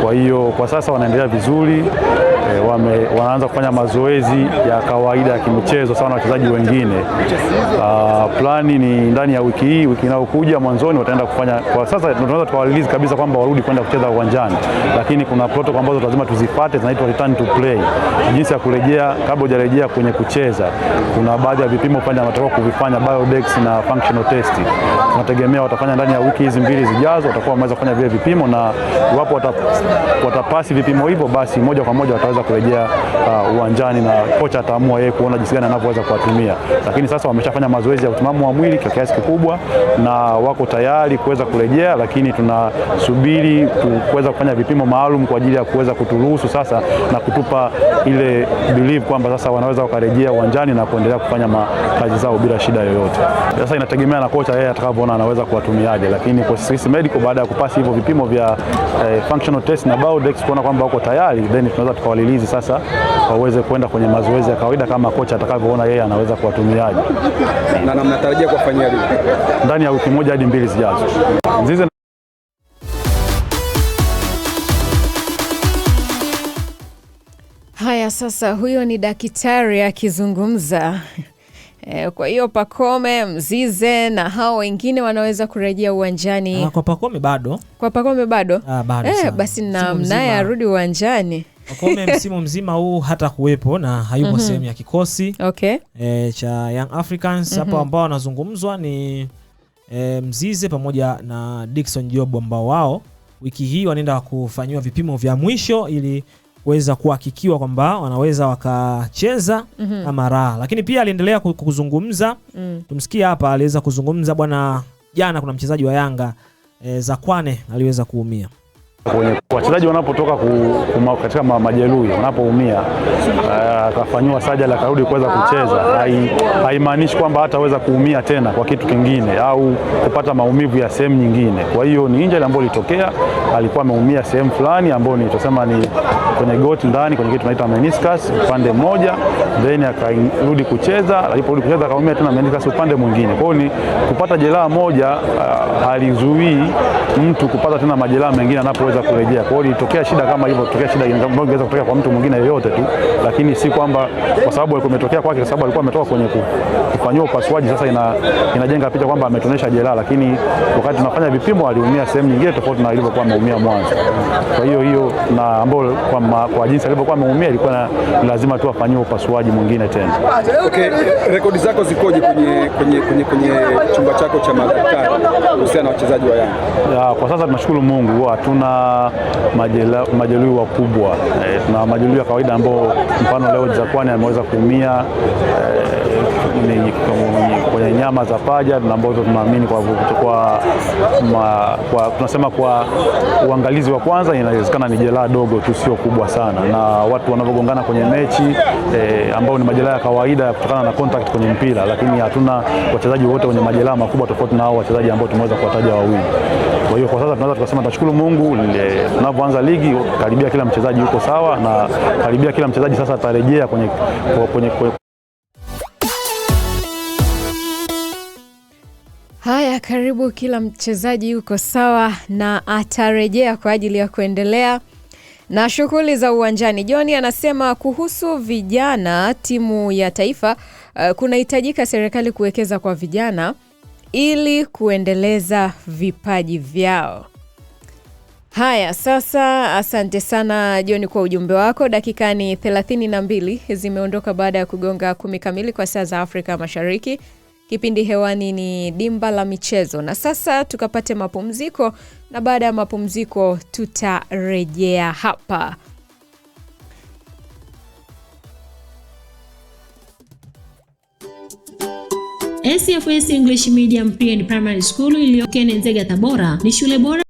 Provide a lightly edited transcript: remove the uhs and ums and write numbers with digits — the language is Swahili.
Kwa hiyo kwa sasa wanaendelea vizuri, wanaanza kufanya mazoezi ya kawaida ya kimichezo sawa na wachezaji wengine. Plani ni ndani ya wiki inayokuja mwanzoni wataenda kufanya. Kwa sasa tunaweza tukawalilizi kabisa kwamba warudi kwenda kucheza uwanjani, lakini kuna protocol ambazo lazima tuzifuate, zinaitwa return to play. Jinsi ya kurejea kabla hujarejea kwenye kucheza. Kuna baadhi ya vipimo fanya wanatakiwa kuvifanya, biodex na functional test. Tunategemea watafanya ndani ya wiki hizi 2 zijazo, watakuwa wameweza kufanya vile vipimo, na iwapo watapasi vipimo hivyo, basi moja kwa moja wataweza kurejea uwanjani, na kocha ataamua yeye kuona jinsi gani anavyoweza kuwatumia. Lakini sasa wameshafanya mazoezi ya utimamu wa mwili kwa kiasi kikubwa na wako tayari kuweza kurejea, lakini tunasubiri kuweza kufanya vipimo maalum kwa ajili ya kuweza kuturuhusu sasa na kutupa ile believe kwamba sasa wanaweza wakarejea uwanjani na kuendelea kufanya kazi zao bila shida yoyote. Sasa inategemea na kocha yeye atakavyoona anaweza kuwatumiaje, lakini kwa sisi medical baada ya kupasi hivyo vipimo vya functional test na biodex kuona kwamba wako tayari, then tunaweza tukawalilizi sasa waweze kwenda kwenye mazoezi ya kawaida kama kocha atakavyoona yeye anaweza kuwatumiaje. Na mnatarajia kufanyia lini? Ndani ya wiki 1 hadi 2 zijazo. Mzize Haya, sasa huyo ni daktari akizungumza. Kwa hiyo Pacome, Mzize na hao wengine wanaweza kurejea uwanjani. Kwa Pacome bado. Kwa Pacome bado? Bado basi na mnaye arudi uwanjani. Pacome msimu mzima huu hata kuwepo na hayupo sehemu ya kikosi. Okay. Cha Young Africans hapa ambao wanazungumzwa ni Mzize pamoja na Dickson Job ambao wao wiki hii wanaenda kufanywa vipimo vya mwisho ili kuweza kuhakikiwa kwamba wanaweza wakacheza ama raha. Lakini pia aliendelea kuzungumza. Tumsikia hapa aliweza kuzungumza bwana, jana kuna mchezaji wa Yanga Zakwane aliweza kuumia. Wachezaji wanapotoka katika majeruhi, wanapoumia akafanywa sajali akarudi kuweza kucheza, haimaanishi kwamba hataweza kuumia tena kwa kitu kingine au kupata maumivu ya sehemu nyingine. Kwa hiyo ni injury ambayo ilitokea, alikuwa ameumia sehemu fulani ambayo tutasema ni kwenye goti ndani, kwenye kitu tunaita meniscus upande mmoja, then akarudi kucheza, aliporudi kucheza akaumia tena meniscus upande mwingine. Kwa hiyo ni kupata jeraha moja halizuii mtu kupata tena majeraha mengine anapoweza kurejea. Kwa hiyo ilitokea shida kama hivyo, kutokea shida ingeweza kutokea kwa mtu mwingine yoyote tu, lakini si kwamba kwa sababu alikuwa umetokea kwake, kwa sababu alikuwa ametoka kwenye kufanywa upasuaji, sasa inajenga picha kwamba ametonesha jeraha, lakini wakati tunafanya vipimo aliumia sehemu nyingine tofauti na ilivyokuwa ameumia mwanzo. Kwa hiyo na ambao kwa jinsi alivyokuwa ameumia ilikuwa lazima tu afanywe upasuaji mwingine tena. Okay, rekodi zako zikoje kwenye chumba chako cha madaktari kuhusiana na wachezaji wa Yanga? Kwa sasa tunashukuru Mungu, hatuna majeruhi wakubwa. Tuna majeruhi ya kawaida ambao mfano leo Zakwane ameweza kuumia kwenye nyama za paja, ambazo tunaamini tunasema kwa uangalizi wa kwanza inawezekana ni jeraha dogo tu, sio kubwa sana, na watu wanapogongana kwenye mechi ambao ni majeraha ya kawaida kutokana na contact kwenye mpira, lakini hatuna wachezaji wote wenye majeraha makubwa tofauti na hao wachezaji ambao tumeweza kuwataja wawili. Kwa hiyo kwa sasa tunaweza tukasema tunashukuru Mungu, tunapoanza ligi karibia kila mchezaji yuko sawa, na karibia kila mchezaji sasa atarejea kwenye Haya, karibu kila mchezaji yuko sawa na atarejea kwa ajili ya kuendelea na shughuli za uwanjani. Johnny anasema kuhusu vijana timu ya taifa, kunahitajika serikali kuwekeza kwa vijana ili kuendeleza vipaji vyao. Haya, sasa asante sana Johnny kwa ujumbe wako. Dakika ni 32 zimeondoka baada ya kugonga 10 kamili kwa saa za Afrika Mashariki. Kipindi hewani ni Dimba la Michezo, na sasa tukapate mapumziko, na baada ya mapumziko tutarejea hapa. SFS English Medium Pre and Primary School iliyoko Nzega, Tabora ni shule bora